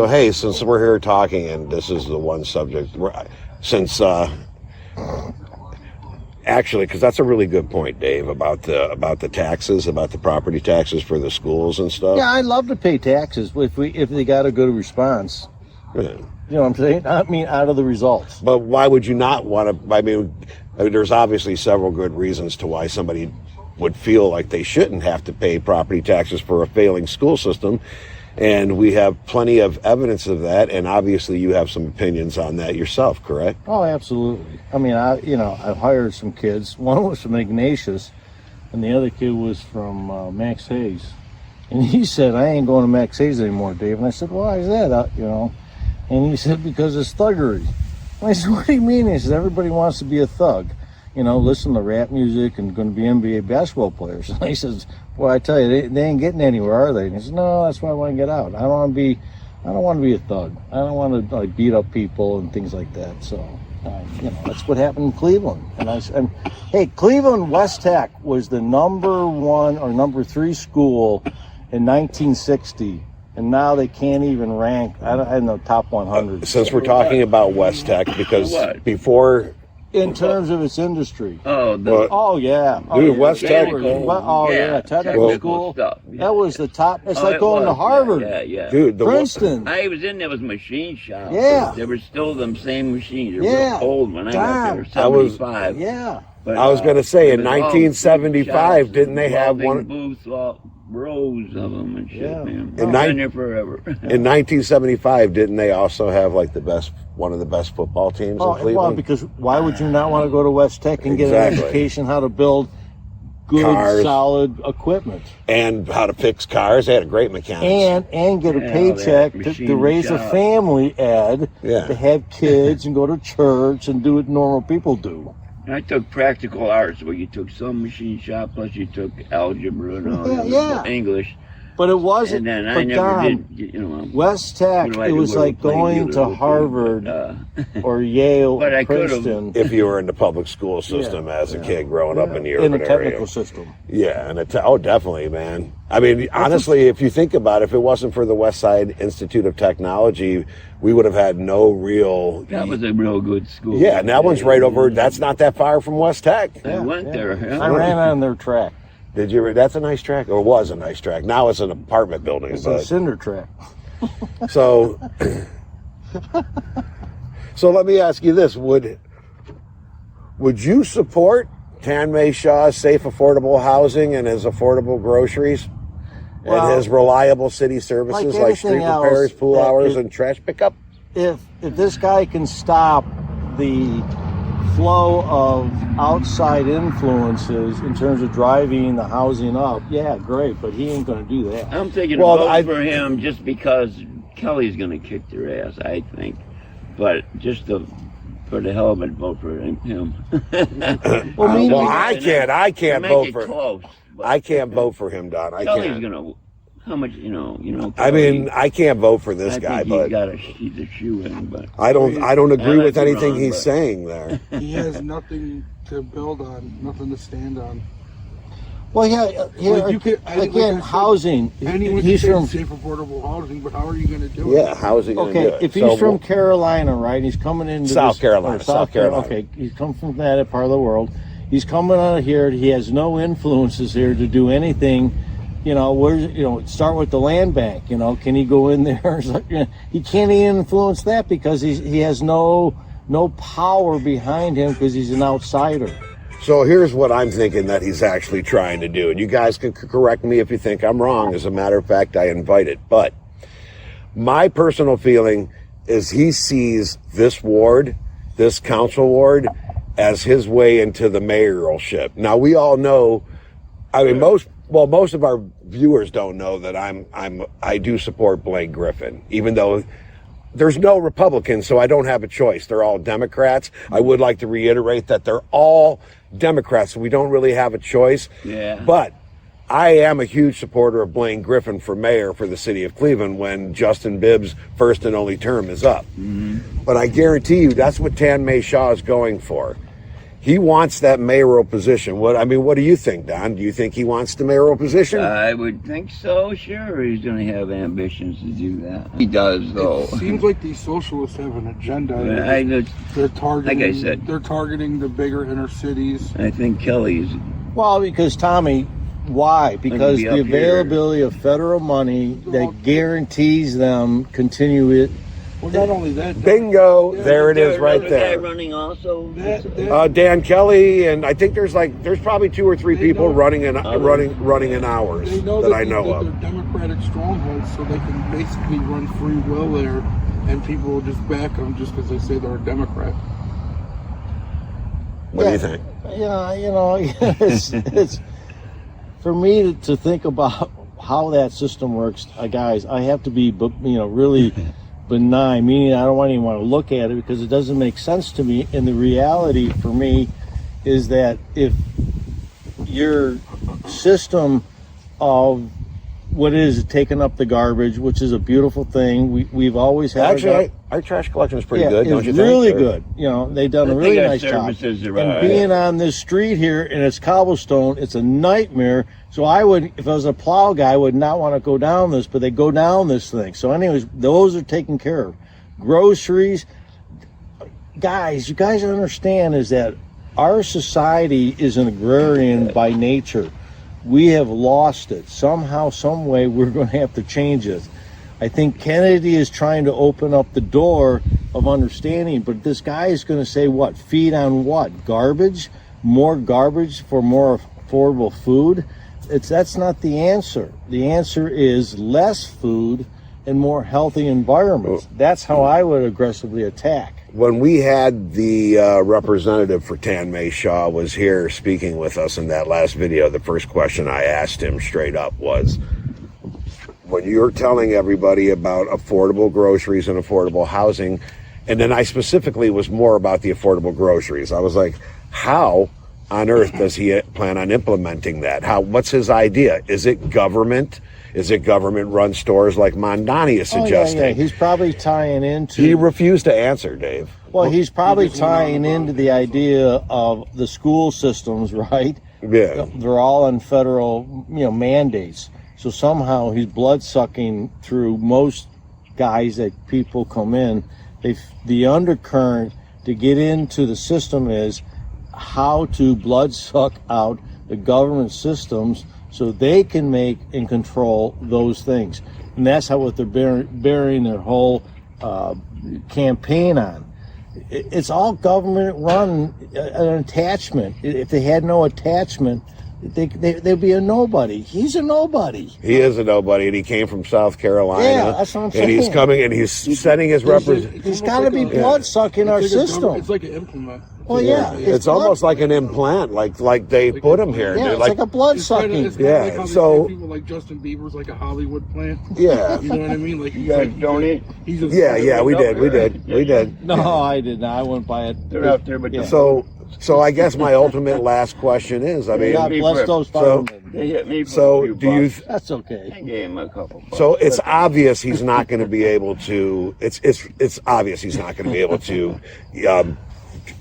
So, hey, since we're here talking, and this is the one subject, actually, because that's a really good point, Dave, about the taxes, about the property taxes for the schools and stuff. Yeah, I'd love to pay taxes if they got a good response. Yeah. You know what I'm saying? I mean, out of the results. But why would you not want to? I mean, there's obviously several good reasons to why somebody would feel like they shouldn't have to pay property taxes for a failing school system. And we have plenty of evidence of that, and obviously you have some opinions on that yourself, correct? Oh, absolutely. I mean, I've hired some kids. One was from Ignatius, and the other kid was from Max Hayes. And he said, I ain't going to Max Hayes anymore, Dave. And I said, why is that? And he said, because it's thuggery. And I said, what do you mean? He said, everybody wants to be a thug. Listen to rap music and going to be NBA basketball players. And he says, well, I tell you, they ain't getting anywhere, are they? And he says, no, that's why I want to get out. I don't want to be a thug. I don't want to beat up people and things like that. So, that's what happened in Cleveland. And hey, Cleveland West Tech was the number 1 or number 3 school in 1960. And now they can't even rank, I don't know, top 100. Since we're talking about West Tech, because before... In terms of its industry. Oh, yeah. Dude, West Tech. Technical school. Stuff. Yeah. That was the top. It's like going to Harvard. Yeah. Dude, Princeton. I was in there with machine shop. Yeah. There were still them same machines. They were Yeah. real old when I got there. I was- 75. Yeah. But, I was going to say, in it was all 1975, shops, didn't they have one? booths, rows of them and shit, Yeah. man. In I've been there forever. In 1975, didn't they also have like one of the best football teams in Cleveland? Well, because why would you not want to go to West Tech and get an education how to build good, Cars. solid equipment? And how to fix cars. They had a great mechanics. And get a Yeah, paycheck that to machine raise a shop. family, Ed, Yeah. to have kids and go to church and do what normal people do. I took practical arts, where you took some machine shop, plus you took algebra and all that, Yeah. English. But it wasn't. And then I but never Don, did, West Tech, what do I it do was with like a playing going field to with Harvard it? or Yale But or I could've- Princeton If you were in the public school system as a kid growing up in the urban in a technical area. system. Yeah, and definitely, man. I mean, honestly, if you think about it, if it wasn't for the West Side Institute of Technology, we would have had no real... That was a real good school. Yeah, and that one's right over... That's not that far from West Tech. I went there. I ran on their track. Did you? That's a nice track, or was a nice track. Now it's an apartment building. It's a cinder track. So let me ask you this: Would you support Tanmay Shah's safe, affordable housing and his affordable groceries, and his reliable city services like street repairs, pool hours, and trash pickup? If this guy can stop the flow of outside influences in terms of driving the housing up, yeah, great, but he ain't going to do that. I'm thinking vote for him just because Kelly's going to kick their ass, I think. But just for the hell of it, vote for him. I can't vote for. Close, I can't vote for him, Don. I Kelly's can't. going to. How much, Kelly, I mean, I can't vote for this guy, but he's a shoe-in. But I don't agree with you, anything Ron, he's but- saying there. He has nothing to build on, nothing to stand on. Well, yeah, housing. Anyone He's can from say safe, affordable housing, but how are you going to do it? Yeah, how's he going to do it? if he's from Carolina, right? He's coming into South Carolina. Okay, he's come from that part of the world. He's coming out of here. He has no influences here to do anything. Start with the land bank. Can he go in there? He can't even influence that because he has no power behind him because he's an outsider. So here's what I'm thinking that he's actually trying to do. And you guys can correct me if you think I'm wrong. As a matter of fact, I invite it. But my personal feeling is he sees this ward, this council ward, as his way into the mayoralship. Now, we all know, I mean, most of our viewers don't know that I do support Blake Griffin, even though there's no Republicans, so I don't have a choice. They're all Democrats. I would like to reiterate that they're all Democrats, so we don't really have a choice. Yeah. But I am a huge supporter of Blaine Griffin for mayor for the city of Cleveland when Justin Bibbs' first and only term is up. Mm-hmm. But I guarantee you that's what Tanmay Shah is going for. He wants that mayoral position. What do you think, Don? Do you think he wants the mayoral position? I would think so. Sure, he's going to have ambitions to do that. He does, though. It seems like these socialists have an agenda. They're targeting, like I said, they're targeting the bigger inner cities. I think Kelly's. Well, because Tommy, why? Because the availability of federal money that guarantees them continue. Well, not only that. Bingo! There it is, right there. Guy running also. Dan Kelly, and I think there's probably 2 or 3 people running in hours They know that I know of. They're Democratic strongholds, so they can basically run free will there, and people will just back them just because they say they're a Democrat. What do you think? It's for me to think about how that system works, guys. I have to be, really benign, meaning I don't even want to look at it because it doesn't make sense to me. And the reality for me is that if your system of what is taking up the garbage, which is a beautiful thing, we've always had. Actually, our trash collection is pretty good, don't you think? Really good. They've done a really nice job. And being on this street here and it's cobblestone, it's a nightmare. So I would, if I was a plow guy, I would not want to go down this, but they go down this thing. So anyways, those are taken care of. Groceries, guys, you guys understand is that our society is an agrarian by nature. We have lost it. Somehow, some way, we're going to have to change it. I think Kennedy is trying to open up the door of understanding, but this guy is going to say what? Feed on what? Garbage? More garbage for more affordable food? That's not the answer. The answer is less food and more healthy environments. That's how I would aggressively attack. When we had the representative for Tanmay Shah was here speaking with us in that last video, the first question I asked him straight up was, when you're telling everybody about affordable groceries and affordable housing, and then I specifically was more about the affordable groceries. I was like, how on earth does he plan on implementing that? What's his idea? Is it government? Is it government-run stores like Mondani is suggesting? Yeah. He's probably tying into... He refused to answer, Dave. Well, he's probably tying into the idea of the school systems, right? Yeah. They're all on federal, mandates. So somehow he's blood-sucking through most guys that people come in. The undercurrent to get into the system is how to blood-suck out the government systems so they can make and control those things. And that's what they're bearing their whole campaign on. It's all government run, an attachment. If they had no attachment, they'd be a nobody. He's a nobody. He is a nobody, and he came from South Carolina. Yeah, that's what I'm saying. And he's coming, and he's setting his representative. He's got to be blood-sucking our system. It's like an implement. Well, yeah. It's almost like an implant, like they put him here. Yeah, it's like a blood-sucking. It's kinda like how they say people like Justin Bieber's like a Hollywood plant. Yeah. You know what I mean? Like you guys donate? We did. We did. No, I did not. I wouldn't buy it. They're out there, but So I guess my ultimate last question is, God bless those firemen. They hit me for so a few do you? bucks. That's okay. I gave him a couple bucks. So it's obvious he's not going to be able to. It's obvious he's not going to be able to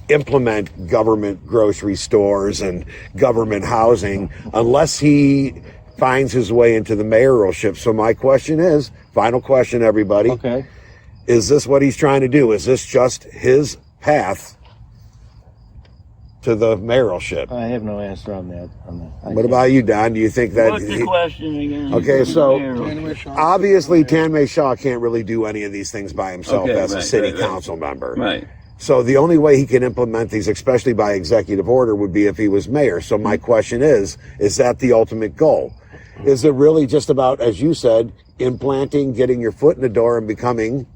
implement government grocery stores and government housing unless he finds his way into the mayoralship. So my question is, final question, everybody. Okay. Is this what he's trying to do? Is this just his path to the mayoralship? I have no answer on that. What about you, Don? Do you think that... What's the question again? Okay, so obviously Okay. Tanmay Shah can't really do any of these things by himself as a city council member. Right. So the only way he can implement these, especially by executive order, would be if he was mayor. So my question is that the ultimate goal? Is it really just about, as you said, implanting, getting your foot in the door and becoming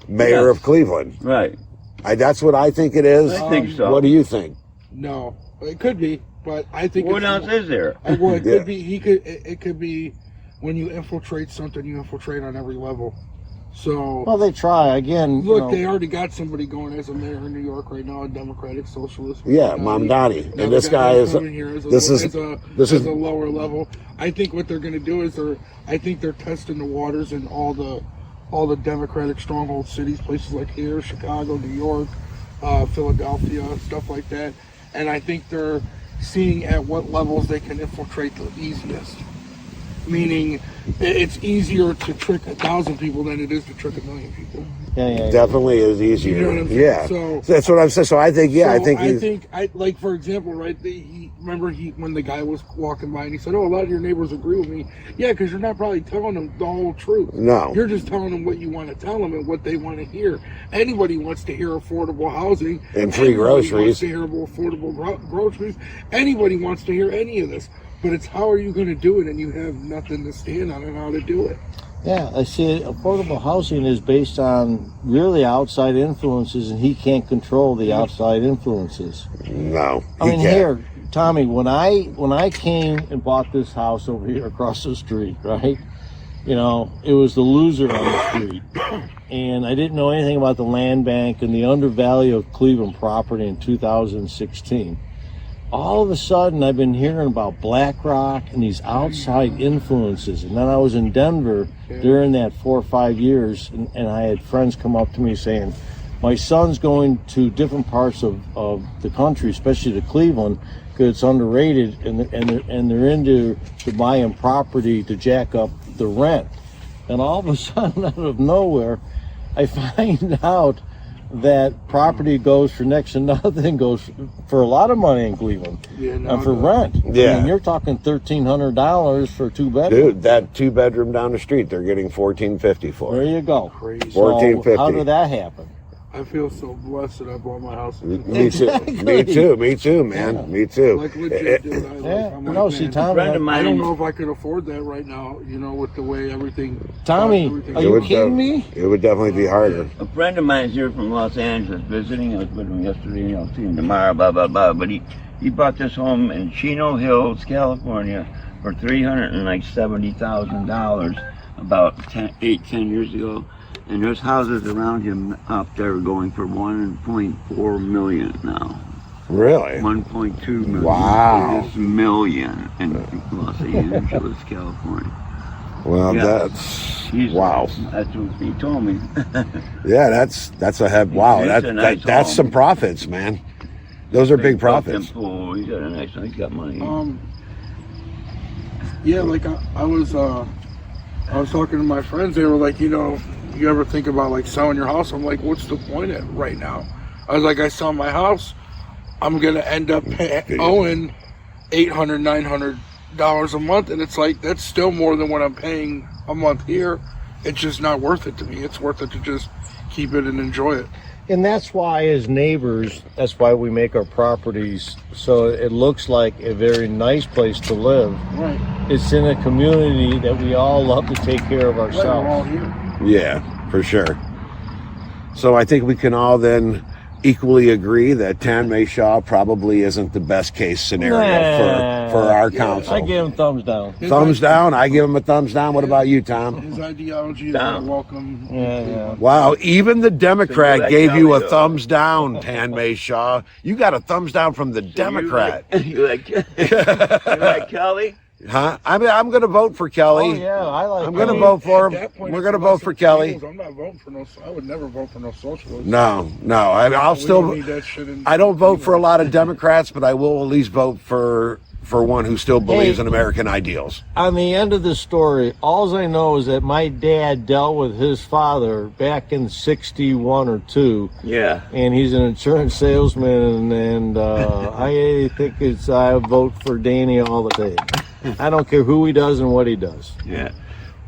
mayor of Cleveland? Right. That's what I think it is. I think so. What do you think? No, it could be, but I think What else is there? Well, it could be. It could be when you infiltrate something, you infiltrate on every level. So Well, they try again. look, they already got somebody going as a mayor in New York right now, a Democratic Socialist. Yeah, Mamdani, and this guy is. This is a lower level. I think what they're going to do is they're testing the waters in all the Democratic stronghold cities, places like here, Chicago, New York, Philadelphia, stuff like that. and I think they're seeing at what levels they can infiltrate the easiest. Meaning, it's easier to trick 1,000 people than it is to trick 1,000,000 people. Yeah. Definitely is easier. You know what I'm saying? Yeah. So that's what I'm saying. So I think, yeah, so I think like, for example, right? When the guy was walking by and he said, "Oh, a lot of your neighbors agree with me." Yeah, because you're not probably telling them the whole truth. No. You're just telling them what you want to tell them and what they want to hear. Anybody wants to hear affordable housing and free Anybody groceries. Wants to hear affordable groceries. Anybody wants to hear any of this. But it's how are you going to do it, and you have nothing to stand on and how to do it. Yeah, I see. Affordable housing is based on really outside influences, and he can't control the outside influences. No. I mean, here, Tommy, when I came and bought this house over here across the street, right? You know, it was the loser on the street, and I didn't know anything about the land bank and the undervalue of Cleveland property in 2016. All of a sudden, I've been hearing about BlackRock and these outside influences. And then I was in Denver during that 4 or 5 years, and I had friends come up to me saying, my son's going to different parts of the country, especially to Cleveland, because it's underrated, and they're into buying property to jack up the rent. And all of a sudden, out of nowhere, I find out that property goes for next to nothing, goes for a lot of money in Cleveland, for rent. Yeah. I mean, you're talking $1,300 for a 2-bedroom. Dude, that 2-bedroom down the street, they're getting $1,450 for. There you go. Crazy. $1,450. How did that happen? I feel so blessed that I bought my house. Me too. Me too, man. Yeah. Me too. Like legit, dude. See, man, Tommy, A friend of I don't mine, know if I could afford that right now. You know, with the way everything. Tommy, everything are you would kidding me? It would definitely be harder. a friend of mine is here from Los Angeles visiting. I was with him yesterday. I'll see him tomorrow. Blah blah blah. But he bought this home in Chino Hills, California, for $370,000 about 10 years ago. And there's houses around him up there going for 1.4 million now. Really? 1.2 million. Wow. This million in Los Angeles, California. Well, Yeah. that's wow. That's what he told me. Yeah, that's a head. Wow, It's a nice that's home. some profits, man. Those are big profits. Pool. He's got a nice. He's got money. Yeah, like I was talking to my friends. They were like, you know, you ever think about like selling your house? I'm like, what's the point at right now? I was like, I sell my house, I'm gonna end up owing $800, $900 a month, and it's like that's still more than what I'm paying a month here. It's just not worth it to me. It's worth it to just keep it and enjoy it. And that's why, as neighbors, that's why we make our properties so it looks like a very nice place to live. Right. It's in a community that we all love to take care of We're all ourselves. here. Yeah, for sure. So I think we can all then equally agree that Tanmay Shah probably isn't the best case scenario for our council. I give him thumbs down. Thumbs down. I give him a thumbs down. What about you, Tom? His ideology is Down. not welcome. Yeah. Wow, even the Democrat Like gave you a Kelly, though. thumbs down, Tanmay Shah. You got a thumbs down from the Democrat. You like Kelly? Huh? I'm going to vote for Kelly. Oh yeah, I like. I'm going to Kelly. vote for At him. that point, We're it's going to a vote lesser for Kelly. evils. I'm not voting for no. I would never vote for no socialist. No. I'll We don't still. need that shit in- I don't vote for a lot of Democrats, but I will at least vote for one who still believes in American ideals. On the end of the story, all I know is that my dad dealt with his father back in '61 or '2. Yeah. And he's an insurance salesman, and I think I vote for Danny all the time. I don't care who he does and what he does. Yeah.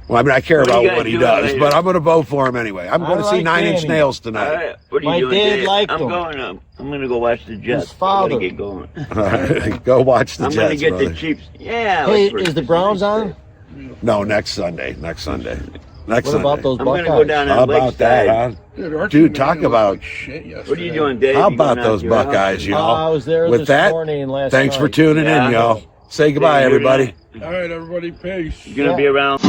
Well, I mean, I care What are about you guys what he doing does, later? but I'm going to vote for him anyway. I'm going to see like 9 Inch Danny. Nails All tonight. right. What are you My doing? dad Dave? liked I'm him. going up. I'm going to go watch the Jets. His father. I'm going to get going. Go watch the I'm going to Jets, get brother. the Chiefs. Yeah. Hey, like is the Browns on? No, next Sunday. Next What Sunday. about those I'm going Buckeyes? to go down How on about that, Lakeside. huh? Our Dude, team talk handled about- like shit yesterday. What are you doing, Dave? How You going about out those to your house? Buckeyes, y'all? I was there With this that, morning last thanks for night. tuning Yeah. in, y'all. Say goodbye, Dave, you're everybody. not- All right, everybody, peace. You're going to be around.